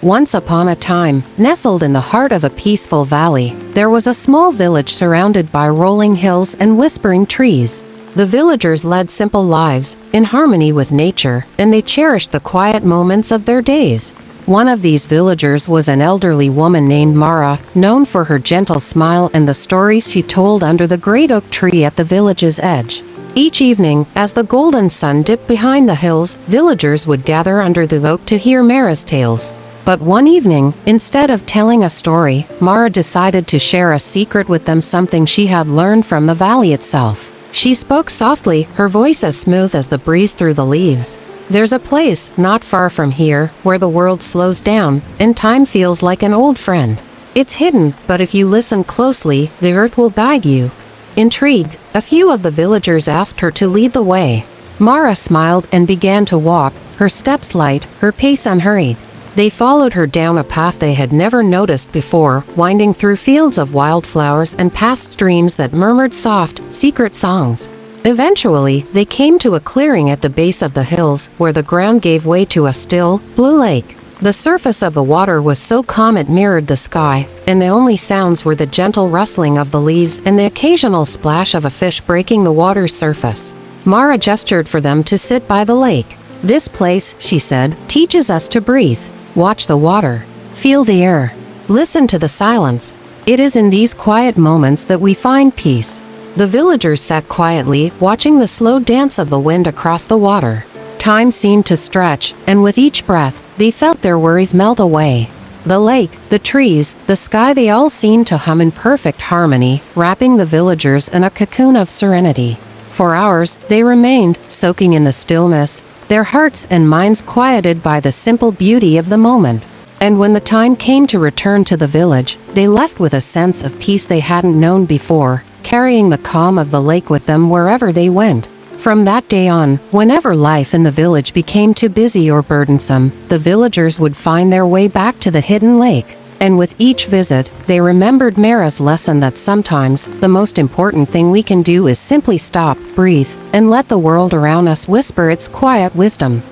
Once upon a time, nestled in the heart of a peaceful valley, there was a small village surrounded by rolling hills and whispering trees. The villagers led simple lives, in harmony with nature, and they cherished the quiet moments of their days. One of these villagers was an elderly woman named Mara, known for her gentle smile and the stories she told under the great oak tree at the village's edge. Each evening, as the golden sun dipped behind the hills, villagers would gather under the oak to hear Mara's tales. But one evening, instead of telling a story, Mara decided to share a secret with them, something she had learned from the valley itself. She spoke softly, her voice as smooth as the breeze through the leaves. There's a place, not far from here, where the world slows down, and time feels like an old friend. It's hidden, but if you listen closely, the earth will guide you. Intrigued, a few of the villagers asked her to lead the way. Mara smiled and began to walk, her steps light, her pace unhurried. They followed her down a path they had never noticed before, winding through fields of wildflowers and past streams that murmured soft, secret songs. Eventually, they came to a clearing at the base of the hills, where the ground gave way to a still, blue lake. The surface of the water was so calm it mirrored the sky, and the only sounds were the gentle rustling of the leaves and the occasional splash of a fish breaking the water's surface. Mara gestured for them to sit by the lake. "This place," she said, "teaches us to breathe. Watch the water. Feel the air. Listen to the silence. It is in these quiet moments that we find peace." The villagers sat quietly, watching the slow dance of the wind across the water. Time seemed to stretch, and with each breath, they felt their worries melt away. The lake, the trees, the sky, they all seemed to hum in perfect harmony, wrapping the villagers in a cocoon of serenity. For hours, they remained, soaking in the stillness, their hearts and minds quieted by the simple beauty of the moment. And when the time came to return to the village, they left with a sense of peace they hadn't known before, carrying the calm of the lake with them wherever they went. From that day on, whenever life in the village became too busy or burdensome, the villagers would find their way back to the hidden lake. And with each visit, they remembered Mara's lesson that sometimes, the most important thing we can do is simply stop, breathe, and let the world around us whisper its quiet wisdom.